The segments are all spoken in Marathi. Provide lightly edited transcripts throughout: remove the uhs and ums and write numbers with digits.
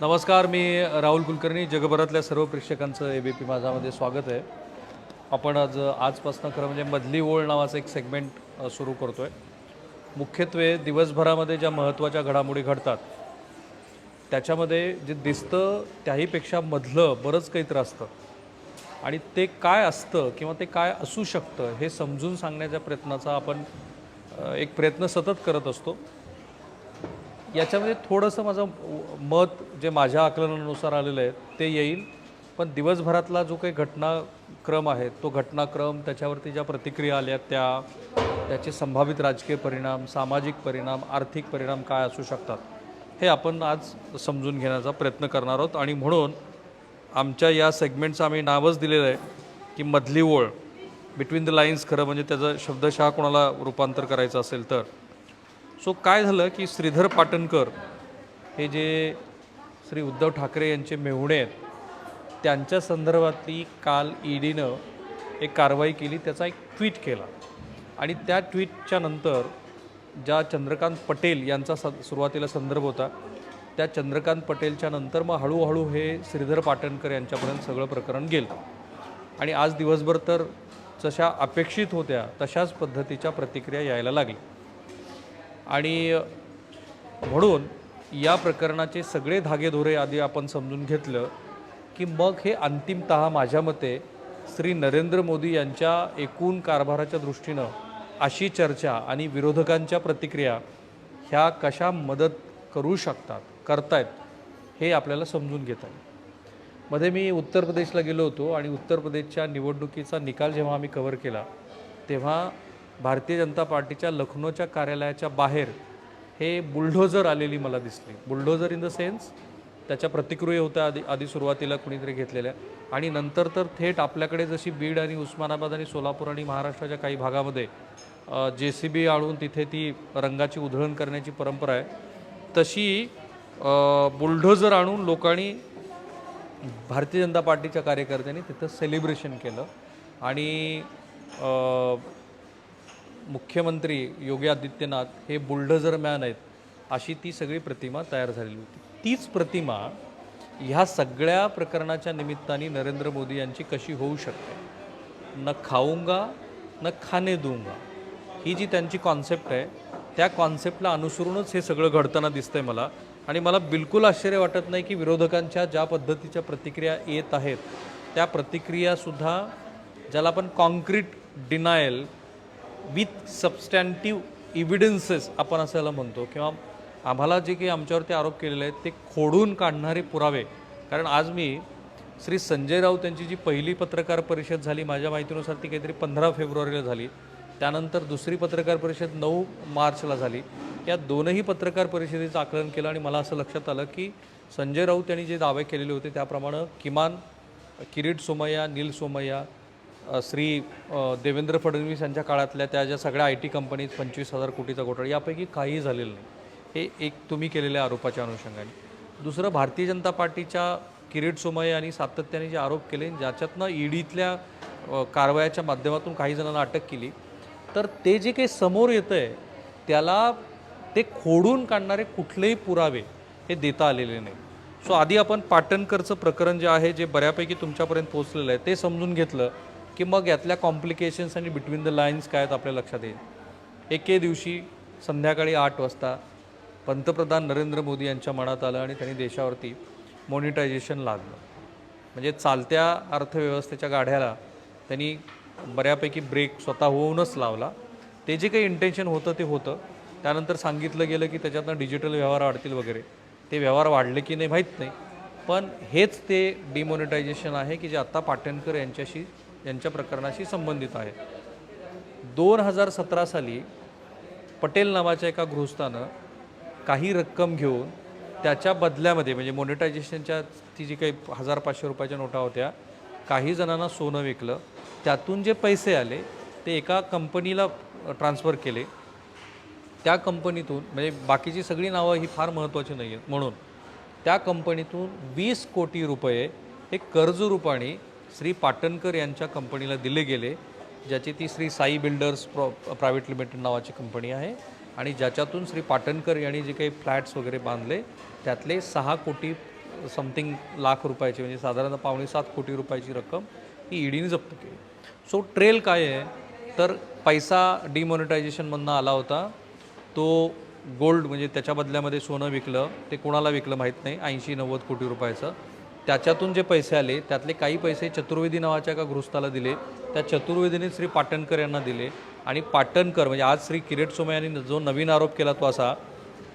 नमस्कार, मी राहुल कुलकर्णी. जगभरातल्या सर्व प्रेक्षकांचं ABP माझामध्ये स्वागत आहे. आपण आजपासून खरं म्हणजे मधली ओळ नावाचं एक सेगमेंट सुरू करतो आहे. मुख्यत्वे दिवसभरामध्ये ज्या महत्त्वाच्या घडामोडी घडतात त्याच्यामध्ये जे दिसतं त्याहीपेक्षा मधलं बरंच काहीतरी असतं आणि ते काय असतं किंवा ते काय असू शकतं हे समजून सांगण्याच्या प्रयत्नाचा आपण एक प्रयत्न सतत करत असतो. याच्यामध्ये थोडंसं माझं मत जे माझ्या आकलनानुसार आलेलं आहे ते येईल, पण दिवसभरातला जो काही घटनाक्रम आहे तो घटनाक्रम, त्याच्यावरती ज्या प्रतिक्रिया आल्या त्याचे संभावित राजकीय परिणाम, सामाजिक परिणाम, आर्थिक परिणाम काय असू शकतात हे आपण आज समजून घेण्याचा प्रयत्न करणार आहोत. आणि म्हणून आमच्या या सेगमेंटचं आम्ही नावच दिलेलं आहे की मधली ओळ, बिटवीन द लाईन्स. खरं म्हणजे त्याचं शब्दशः कोणाला रूपांतर करायचं असेल तर काय झालं की श्रीधर पाटणकर हे जे श्री उद्धव ठाकरे यांचे मेहुणे आहेत त्यांच्या संदर्भातली काल ईडीनं एक कारवाई केली, त्याचा एक ट्विट केला. आणि त्या ट्विटच्या नंतर ज्या चंद्रकांत पटेल यांचा सुरुवातीला संदर्भ होता, त्या चंद्रकांत पटेलच्या नंतर मग हळूहळू हे श्रीधर पाटणकर यांच्यापर्यंत सगळं प्रकरण गेलं. आणि आज दिवसभर तर जशा अपेक्षित होत्या तशाच पद्धतीच्या प्रतिक्रिया यायला लागल्या. आणि म्हणून या प्रकरणाचे सगळे धागेदोरे आधी आपण समजून घेतलं की मग हे अंतिमतः माझ्या मते श्री नरेंद्र मोदी यांच्या एकूण कारभाराच्या दृष्टीनं अशी चर्चा आणि विरोधकांच्या प्रतिक्रिया ह्या कशा मदत करू शकतात, करतायत हे आपल्याला समजून घेता येईल. मध्ये मी उत्तर प्रदेशला गेलो होतो आणि उत्तर प्रदेशच्या निवडणुकीचा निकाल जेव्हा आम्ही कव्हर केला तेव्हा भारतीय जनता पार्टीच्या लखनौच्या कार्यालयाच्या बाहेर हे बुलडोझर आलेली मला दिसली. बुलडोझर इन द सेन्स त्याच्या प्रतिक्रिया होत्या आधी सुरुवातीला कुणीतरी घेतलेल्या, आणि नंतर तर थेट आपल्याकडे जशी बीड आणि उस्मानाबाद आणि सोलापूर आणि महाराष्ट्राच्या काही भागामध्ये JCB आणून तिथे ती रंगाची उधळण करण्याची परंपरा आहे, तशी बुलडोझर आणून लोकांनी, भारतीय जनता पार्टीच्या कार्यकर्त्यांनी तिथं सेलिब्रेशन केलं. आणि मुख्यमंत्री योगी आदित्यनाथ हे बुलडोझर मॅन आहेत अशी ती सगळी प्रतिमा तयार झालेली होती. तीच प्रतिमा ह्या सगळ्या प्रकरणाच्या निमित्ताने नरेंद्र मोदी यांची कशी होऊ शकते. न खाऊंगा न खाने दूंगा ही जी त्यांची कॉन्सेप्ट आहे त्या कॉन्सेप्टला अनुसरूनच हे सगळं घडताना दिसतंय मला. आणि मला बिलकुल आश्चर्य वाटत नाही की विरोधकांच्या ज्या पद्धतीच्या प्रतिक्रिया येत आहेत त्या प्रतिक्रियासुद्धा, ज्याला आपण कॉन्क्रीट डिनायल विथ सबस्टॅन्टिव्ह इव्हिडन्सेस आपण असायला म्हणतो, किंवा आम्हाला जे काही आमच्यावरती आरोप केलेले आहेत ते खोडून काढणारे पुरावे. कारण आज मी श्री संजय राऊत यांची जी पहिली पत्रकार परिषद झाली, माझ्या माहितीनुसार ती काहीतरी 15 फेब्रुवारीला झाली, त्यानंतर दुसरी पत्रकार परिषद 9 मार्चला झाली. या दोनही पत्रकार परिषदेचं आकलन केलं आणि मला असं लक्षात आलं की संजय राऊत यांनी जे दावे केलेले होते त्याप्रमाणे किमान किरीट सोमय्या, नील सोमय्या, श्री देवेंद्र फडणवीस यांच्या काळातल्या त्या ज्या सगळ्या IT कंपनीज 25,000 कोटीचा घोटाळा, यापैकी काहीही झालेलं नाही. हे एक तुम्ही केलेल्या आरोपाच्या अनुषंगाने. दुसरं, भारतीय जनता पार्टीच्या किरीट सोमय्या यांनी सातत्याने जे आरोप केले ज्याच्यातनं ईडीतल्या कारवायाच्या माध्यमातून काही जणांना अटक केली, तर ते जे काही समोर येतं आहे त्याला ते खोडून काढणारे कुठलेही पुरावे हे देता आलेले नाही. आधी आपण पाटणकरचं प्रकरण जे आहे, जे बऱ्यापैकी तुमच्यापर्यंत पोहोचलेलं आहे, ते समजून घेतलं की मग यातल्या कॉम्प्लिकेशन्स आणि बिटवीन द लाईन्स काय आहेत आपल्या लक्षात येईल. एके दिवशी संध्याकाळी 8 वाजता पंतप्रधान नरेंद्र मोदी यांच्या मनात आलं आणि त्यांनी देशावरती मॉनिटायझेशन लादलं. म्हणजे चालत्या अर्थव्यवस्थेच्या गाड्याला त्यांनी बऱ्यापैकी ब्रेक स्वतः होऊनच लावला. ते जे काही इंटेन्शन होतं ते होतं. त्यानंतर सांगितलं गेलं की त्याच्यातनं डिजिटल व्यवहार वाढतील वगैरे. ते व्यवहार वाढले की नाही माहीत नाही, पण हेच ते डिमॉनिटायझेशन आहे की जे आत्ता पाटणकर यांच्या प्रकरणाशी संबंधित आहे. 2017 साली पटेल नावाच्या एका गृहस्थानं काही रक्कम घेऊन त्याच्या बदल्यामध्ये, म्हणजे मॉनिटायझेशनच्या ती जी काही 1,000-500 रुपयाच्या नोटा होत्या, काही जणांना सोनं विकलं. त्यातून जे पैसे आले ते एका कंपनीला ट्रान्सफर केले. त्या कंपनीतून, म्हणजे बाकीची सगळी नावं ही फार महत्त्वाची नाही आहेत, म्हणून त्या कंपनीतून 20 कोटी रुपये हे कर्जरूपाने श्री पाटणकर यांच्या कंपनीला दिले गेले, ज्याची ती Shri Sai builders private limited नावाची कंपनी आहे. आणि ज्याच्यातून श्री पाटणकर यांनी जे काही फ्लॅट्स वगैरे बांधले त्यातले 6 कोटी समथिंग लाख रुपयाची, म्हणजे साधारण 6.25 कोटी रुपयाची रक्कम ही ईडीने जप्त केली. सो ट्रेल काय आहे, तर पैसा डिमॉनिटायझेशनमधनं आला होता, तो गोल्ड म्हणजे त्याच्या बदल्यामध्ये सोनं विकलं, ते कोणाला विकलं माहीत नाही, 80-90 कोटी रुपयाचं. त्याच्यातून जे पैसे आले त्यातले काही पैसे चतुर्वेदी नावाच्या एका गृहस्थाला दिले, त्या चतुर्वेदीने श्री पाटणकर यांना दिले. आणि पाटणकर म्हणजे आज श्री किरीट सोमय्या यांनी जो नवीन आरोप केला तो असा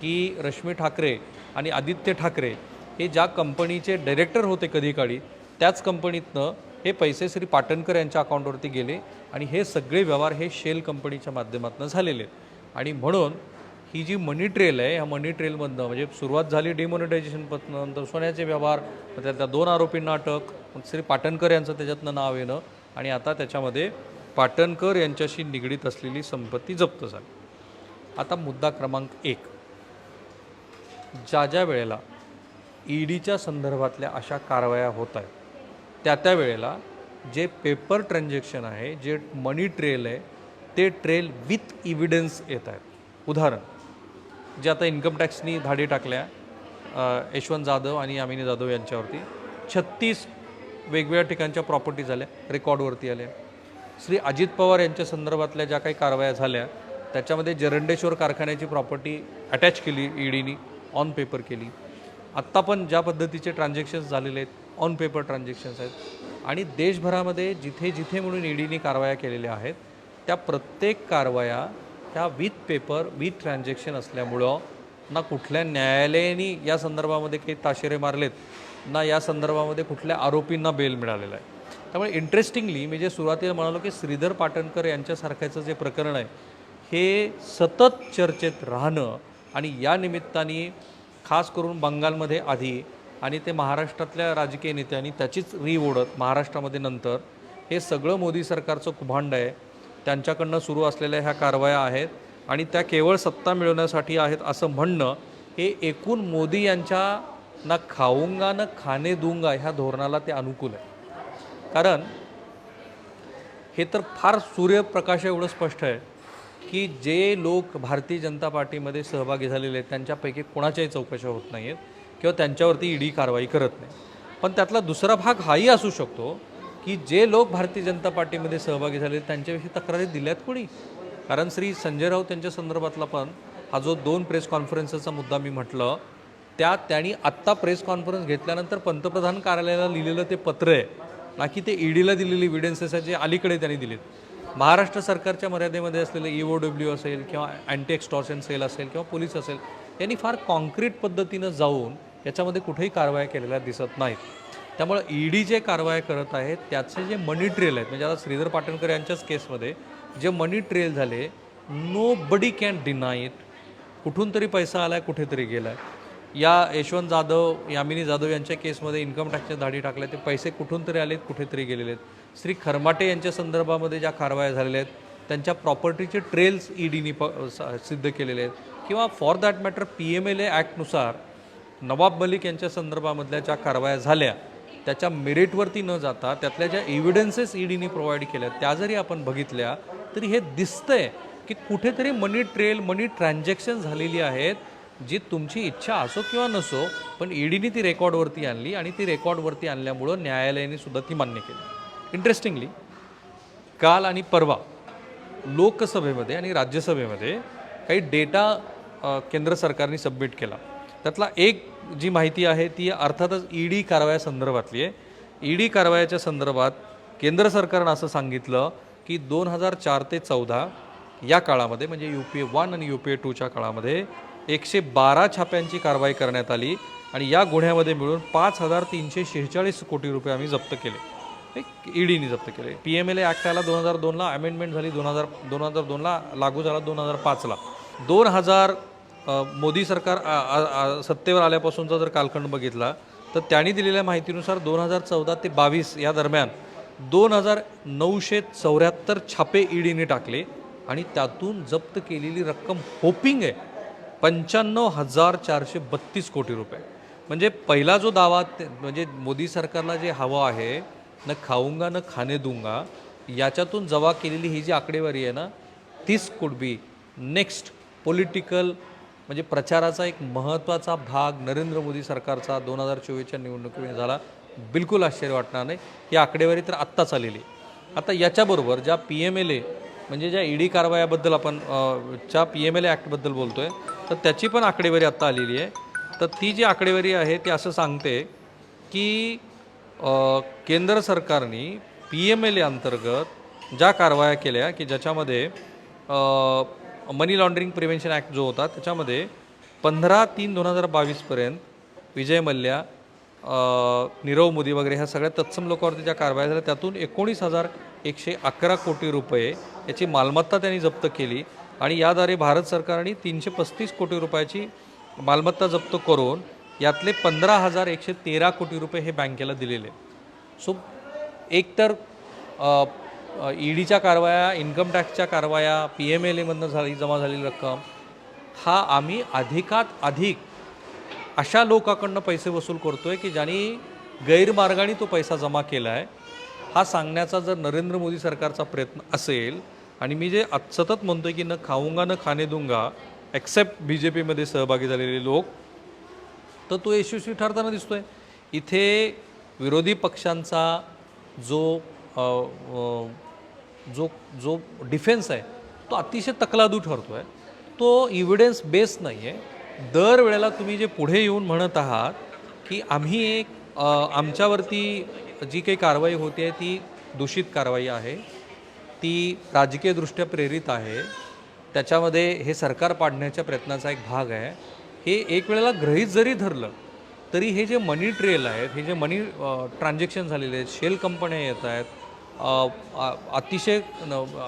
की रश्मी ठाकरे आणि आदित्य ठाकरे हे ज्या कंपनीचे डायरेक्टर होते कधी काळी, त्याच कंपनीतनं हे पैसे श्री पाटणकर यांच्या अकाउंटवरती गेले आणि हे सगळे व्यवहार हे शेल कंपनीच्या माध्यमातून झालेले आहेत. आणि म्हणून ही जी मनी ट्रेल आहे, ह्या मनी ट्रेलमधनं म्हणजे सुरुवात झाली डिमॉनिटायझेशनपासून, नंतर सोन्याचे व्यवहार, त्यातल्या 2 आरोपींना अटक, श्री पाटणकर यांचं त्याच्यातनं नाव येणं, आणि आता त्याच्यामध्ये पाटणकर यांच्याशी निगडीत असलेली संपत्ती जप्त झाली. आता मुद्दा क्रमांक 1, ज्या वेळेला ईडीच्या संदर्भातल्या अशा कारवाया होत आहेत त्या वेळेला जे पेपर ट्रान्झॅक्शन आहे, जे मनी ट्रेल आहे, ते ट्रेल विथ इव्हिडन्स येत आहेत. उदाहरण जे आता इन्कम टॅक्सनी धाडी टाकल्या यशवंत जाधव आणि यामिनी जाधव यांच्यावरती, 36 वेगवेगळ्या ठिकाणच्या प्रॉपर्टी झाल्या, रेकॉर्डवरती आल्या. श्री अजित पवार यांच्या संदर्भातल्या ज्या काही कारवाया झाल्या त्याच्यामध्ये जरंडेश्वर कारखान्याची प्रॉपर्टी अटॅच केली ईडीनी, ऑन पेपर केली. आत्ता पण ज्या पद्धतीचे ट्रान्झॅक्शन्स झालेले आहेत ऑन पेपर ट्रान्झॅक्शन्स आहेत. आणि देशभरामध्ये जिथे जिथे म्हणून ईडीनी कारवाया केलेल्या आहेत त्या प्रत्येक कारवाया ह्या विथ पेपर विथ ट्रान्झॅक्शन असल्यामुळं ना कुठल्या न्यायालयाने या संदर्भामध्ये काही ताशेरे मारलेत, ना या संदर्भामध्ये कुठल्या आरोपींना बेल मिळालेलं आहे. त्यामुळे इंटरेस्टिंगली मी जे सुरुवातीला म्हणालो की श्रीधर पाटणकर यांच्यासारख्याचं जे प्रकरण आहे हे सतत चर्चेत राहणं, आणि या निमित्ताने खास करून बंगालमध्ये आधी आणि ते महाराष्ट्रातल्या राजकीय नेत्यांनी त्याचीच ओढत महाराष्ट्रामध्ये नंतर, हे सगळं मोदी सरकारचं कुभांड आहे. त्यांच्याकडनं सुरू असलेल्या ह्या कारवाया आहेत आणि त्या केवळ सत्ता मिळवण्यासाठी आहेत असं म्हणणं हे एकूण मोदी यांच्या ना खाऊंगा ना खाणे दूंगा ह्या धोरणाला ते अनुकूल आहे. कारण हे तर फार सूर्यप्रकाश एवढं स्पष्ट आहे की जे लोक भारतीय जनता पार्टीमध्ये सहभागी झालेले आहेत त्यांच्यापैकी कोणाच्याही चौकशा होत नाही आहेत किंवा त्यांच्यावरती ईडी कारवाई करत नाही. पण त्यातला दुसरा भाग हाही असू शकतो की जे लोक भारतीय जनता पार्टीमध्ये सहभागी झाले त्यांच्याविषयी तक्रारी दिल्यात कोणी. कारण श्री संजय राऊत यांच्या संदर्भातला पण हा जो 2 प्रेस कॉन्फरन्सचा मुद्दा मी म्हटलं, त्यांनी आत्ता प्रेस कॉन्फरन्स घेतल्यानंतर पंतप्रधान कार्यालयाला लिहिलेलं ते पत्र आहे, ना की ते ईडीला दिलेली एव्हिडन्सेस आहे जे अलीकडे त्यांनी दिलेत. महाराष्ट्र सरकारच्या मर्यादेमध्ये असलेले EOW असेल किंवा अँटी एक्स्टॉर्शन सेल असेल किंवा पोलीस असेल, यांनी फार कॉन्क्रीट पद्धतीनं जाऊन याच्यामध्ये कुठेही कारवाया केलेल्या दिसत नाहीत. त्यामुळे ईडी जे कारवाया करत आहेत त्याचे जे मनी ट्रेल आहेत, म्हणजे आता श्रीधर पाटणकर यांच्याच केसमध्ये जे मनी ट्रेल झाले, nobody can deny it. कुठून तरी पैसा आला आहे, कुठेतरी गेला आहे. या यशवंत जाधव, यामिनी जाधव यांच्या केसमध्ये इन्कम टॅक्सच्या धाडी टाकल्या, ते पैसे कुठून तरी आलेत, कुठेतरी गेलेले आहेत. श्री खरमाटे यांच्या संदर्भामध्ये ज्या कारवाया झालेल्या आहेत त्यांच्या प्रॉपर्टीचे ट्रेल्स ईडीनी सिद्ध केलेले आहेत. किंवा फॉर दॅट मॅटर PMLA ॲक्टनुसार नवाब मलिक यांच्या संदर्भामधल्या ज्या कारवाया झाल्या त्याच्या मेरिटवरती न जाता त्यातल्या ज्या एव्हिडन्सेस ईडीनी प्रोव्हाइड केल्या त्या जरी आपण बघितल्या तरी हे दिसतंय की कुठेतरी मनी ट्रेल, मनी ट्रान्झॅक्शन झालेली आहेत, जी तुमची इच्छा असो किंवा नसो पण ईडीनी ती रेकॉर्डवरती आणली आणि ती रेकॉर्डवरती आणल्यामुळं न्यायालयाने सुद्धा ती मान्य केली. इंटरेस्टिंगली काल आणि परवा लोकसभेमध्ये आणि राज्यसभेमध्ये काही डेटा केंद्र सरकारने सबमिट केला. त्यातला एक जी माहिती आहे ती अर्थातच ईडी कारवाया संदर्भातली आहे. ईडी कारवायाच्या संदर्भात केंद्र सरकारनं असं सांगितलं की 2004 ते 14 या काळामध्ये म्हणजे UPA 1 आणि UPA 2च्या काळामध्ये 112 छाप्यांची कारवाई करण्यात आली आणि या गुन्ह्यामध्ये मिळून 5,346 कोटी रुपये आम्ही जप्त केले, ईडीने जप्त केले. PMLA ॲक्ट आला 2002ला, अमेंडमेंट झाली 2002ला, लागू झाला 2005ला. 2000 मोदी सरकार सत्तेवर आल्यापासूनचा जर कालखंड बघितला तर त्यांनी दिलेल्या माहितीनुसार 2014 ते 22 या दरम्यान 2,974 छापे ईडीने टाकले आणि त्यातून जप्त केलेली रक्कम होपिंग आहे 95,432 कोटी रुपये. म्हणजे पहिला जो दावा म्हणजे मोदी सरकारला जे हवं आहे न खाऊंगा न खाणे दूंगा, याच्यातून जमा केलेली ही जी आकडेवारी आहे ना, तीच कुड बी नेक्स्ट पॉलिटिकल म्हणजे प्रचाराचा एक महत्त्वाचा भाग नरेंद्र मोदी सरकारचा 2024च्या निवडणुकीमध्ये झाला, बिलकुल आश्चर्य वाटणार नाही. ही आकडेवारी तर आत्ताच आलेली आहे. आता याच्याबरोबर ज्या PMLA म्हणजे ज्या ईडी कारवायाबद्दल आपण च्या PMLA ॲक्टबद्दल बोलतो आहे, तर त्याची पण आकडेवारी आत्ता आलेली आहे. तर ती जी आकडेवारी आहे ती असं सांगते की केंद्र सरकारने PMLA अंतर्गत ज्या कारवाया केल्या की ज्याच्यामध्ये मनी लॉन्ड्रिंग प्रिव्हेन्शन ॲक्ट जो होता त्याच्यामध्ये 15/3/2022 विजय मल्ल्या, नीरव मोदी वगैरे ह्या सगळ्या तत्सम लोकांवरती ज्या कारवाया झाल्या त्यातून 19,111 कोटी रुपये याची मालमत्ता त्यांनी जप्त केली आणि याद्वारे भारत सरकारने 335 कोटी रुपयाची मालमत्ता जप्त करून यातले 15,113 कोटी रुपये हे बँकेला दिलेले. सो एकतर ईडीच्या कारवाया, इन्कम टॅक्सच्या कारवाया, PMLAमधनं जमा झालेली रक्कम हा आम्ही अधिकात अधिक अशा लोकांकडनं पैसे वसूल करतो आहे की ज्यांनी गैरमार्गाने तो पैसा जमा केला आहे हा सांगण्याचा जर नरेंद्र मोदी सरकारचा प्रयत्न असेल आणि मी जे सतत म्हणतो आहे की न खाऊंगा न खाणे दूंगा एक्सेप्ट BJPमध्ये सहभागी झालेले लोक, तर तो यशस्वी ठरताना दिसतो आहे. इथे विरोधी पक्षांचा जो जो जो डिफेन्स आहे तो अतिशय तकलादू ठरतो आहे. तो इव्हिडन्स बेस नाही आहे. दरवेळेला तुम्ही जे पुढे येऊन म्हणत आहात की आम्ही एक आमच्यावरती जी काही कारवाई होते आहे ती दूषित कारवाई आहे, ती राजकीयदृष्ट्या प्रेरित आहे, त्याच्यामध्ये हे सरकार पाडण्याच्या प्रयत्नाचा एक भाग आहे, हे एक वेळेला गृहीत जरी धरलं तरी हे जे मनी ट्रेल आहेत, हे जे मनी ट्रान्झॅक्शन झालेले आहेत, शेल कंपन्या येत आहेत, अतिशय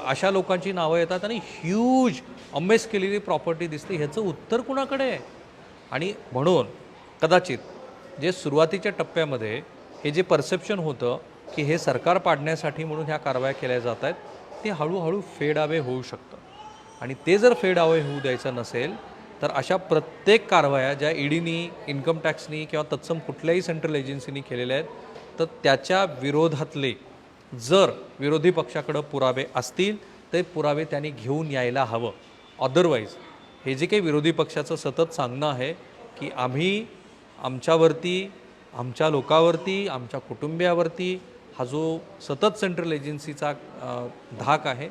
अशा लोकांची नावं येतात आणि ह्यूज अमेस केलेली प्रॉपर्टी दिसते, ह्याचं उत्तर कुणाकडे आहे? आणि म्हणून कदाचित जे सुरुवातीच्या टप्प्यामध्ये हे जे परसेप्शन होतं की हे सरकार पाडण्यासाठी म्हणून ह्या कारवाया केल्या जात आहेत, ते हळूहळू फेड अवे होऊ शकतं. आणि ते जर फेड अवे होऊ द्यायचं नसेल तर अशा प्रत्येक कारवाया ज्या ईडीनी, इन्कम टॅक्सनी किंवा तत्सम कुठल्याही सेंट्रल एजन्सीनी केलेल्या आहेत तर त्याच्या विरोधातले जर विरोधी पक्षाकडं पुरावे असतील ते पुरावे त्यांनी घेऊन यायला हवं. अदरवाईज हे जे काही विरोधी पक्षाचं सतत सांगणं आहे की आम्ही आमच्यावरती, आमच्या लोकांवरती, आमच्या कुटुंबियावरती हा जो सतत सेंट्रल एजन्सीचा धाक आहे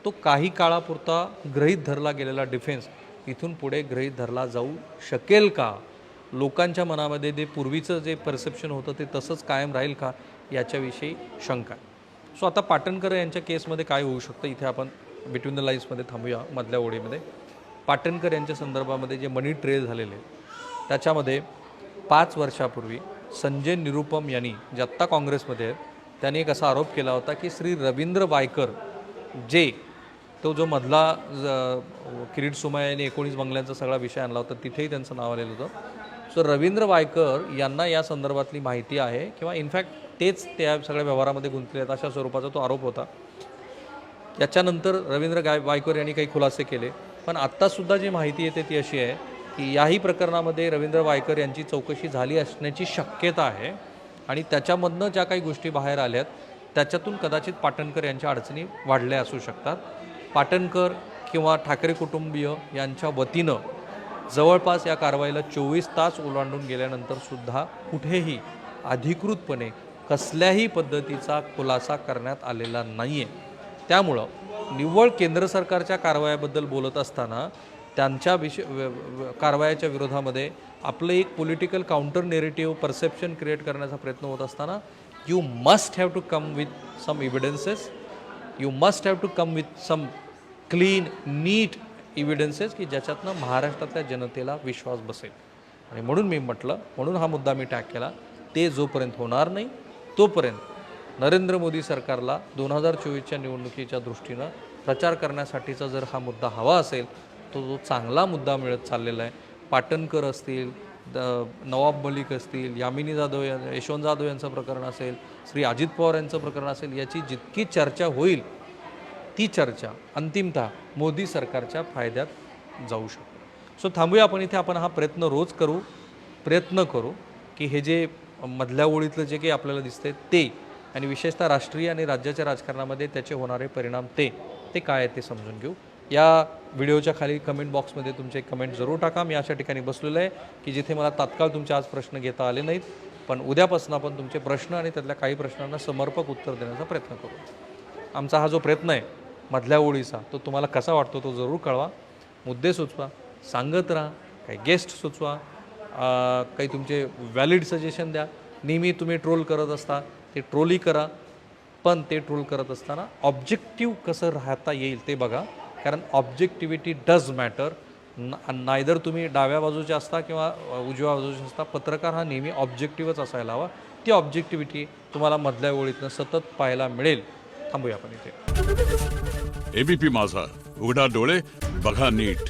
तो काही काळापुरता गृहीत धरला गेलेला डिफेन्स इथून पुढे गृहीत धरला जाऊ शकेल का? लोकांच्या मनामध्ये ते पूर्वीचं जे परसेप्शन होतं ते तसंच कायम राहील का याच्याविषयी शंका आहे. सो आता पाटणकर यांच्या केसमध्ये काय होऊ शकतं इथे आपण बिटवीन द लाईन्समध्ये थांबूया. मधल्या ओळीमध्ये पाटणकर यांच्या संदर्भामध्ये जे मनी ट्रेल झालेले त्याच्यामध्ये 5 वर्षापूर्वी संजय निरुपम यांनी जे आत्ता काँग्रेसमध्ये आहेत त्यांनी एक असा आरोप केला होता की श्री रवींद्र वायकर जे तो जो मधला किरीट सोमय्या यांनी 19 बंगल्यांचा सगळा विषय आणला होता तिथेही त्यांचं नाव आलेलं होतं. सो रवींद्र वायकर यांना या संदर्भातली माहिती आहे किंवा इनफॅक्ट तेच त्या सगळ्या व्यवहारामध्ये गुंतले आहेत अशा स्वरूपाचा तो आरोप होता. याच्यानंतर रवींद्र वायकर यांनी काही खुलासे केले, पण आत्तासुद्धा जी माहिती येते ती अशी आहे की याही प्रकरणामध्ये रवींद्र वायकर यांची चौकशी झाली असण्याची शक्यता आहे आणि त्याच्यामधनं ज्या काही गोष्टी बाहेर आल्यात त्याच्यातून कदाचित पाटणकर यांच्या अडचणी वाढल्या असू शकतात. पाटणकर किंवा ठाकरे कुटुंबीय यांच्या वतीनं जवळपास या कारवाईला 24 तास ओलांडून गेल्यानंतरसुद्धा कुठेही अधिकृतपणे कसल्याही पद्धतीचा खुलासा करण्यात आलेला नाही आहे. त्यामुळं निव्वळ केंद्र सरकारच्या कारवायाबद्दल बोलत असताना त्यांच्या कारवायाच्या विरोधामध्ये आपलं एक political counter narrative perception create करण्याचा प्रयत्न होत असताना you must have to come with some evidences, you must have to come with some clean neat evidences की ज्याच्यातनं महाराष्ट्रातल्या जनतेला विश्वास बसेल. आणि म्हणून मी म्हटलं, म्हणून हा मुद्दा मी टॅग केला, ते जोपर्यंत होणार नाही तोपर्यंत नरेंद्र मोदी सरकारला 2024च्या निवडणुकीच्या दृष्टीनं प्रचार करण्यासाठीचा जर हा मुद्दा हवा असेल तो जो चांगला मुद्दा मिळत चाललेला आहे. पाटणकर असतील, नवाब मलिक असतील, यामिनी जाधव, यशवंत जाधव यांचं प्रकरण असेल, श्री अजित पवार यांचं प्रकरण असेल, याची जितकी चर्चा होईल ती चर्चा अंतिमतः मोदी सरकारच्या फायद्यात जाऊ शकते. सो थांबूया आपण इथे. आपण हा प्रयत्न रोज प्रयत्न करू की हे जे मधल्या ओळीतलं जे काही आपल्याला दिसते ते आणि विशेषतः राष्ट्रीय आणि राज्याच्या राजकारणामध्ये त्याचे होणारे परिणाम ते काय आहेत ते समजून घेऊ. या व्हिडिओच्या खाली कमेंट बॉक्समध्ये तुमचे कमेंट जरूर टाका. मी अशा ठिकाणी बसलेलो आहे की जिथे मला तात्काळ तुमचे आज प्रश्न घेता आले नाहीत, पण उद्यापासून आपण तुमचे प्रश्न आणि त्यातल्या काही प्रश्नांना समर्पक उत्तर देण्याचा प्रयत्न करू. आमचा हा जो प्रयत्न आहे मधल्या ओळीचा, तो तुम्हाला कसा वाटतो तो जरूर कळवा. मुद्दे सुचवा, सांगत राहा, काही गेस्ट सुचवा, काही तुमचे व्हॅलिड सजेशन द्या. नेहमी तुम्ही ट्रोल करत असता, ते ट्रोलही करा, पण ते ट्रोल करत असताना ऑब्जेक्टिव्ह कसं राहता येईल ते बघा. कारण ऑब्जेक्टिव्हिटी डज मॅटर. नायदर तुम्ही डाव्या बाजूचे असता किंवा उजव्या बाजूचे असता. पत्रकार हा नेहमी ऑब्जेक्टिव्हच असायला हवा. ती ऑब्जेक्टिव्हिटी तुम्हाला मधल्या ओळीतनं सतत पाहायला मिळेल. थांबूया आपण इथे. एबीपी माझा, उघडा डोळे बघा नीट.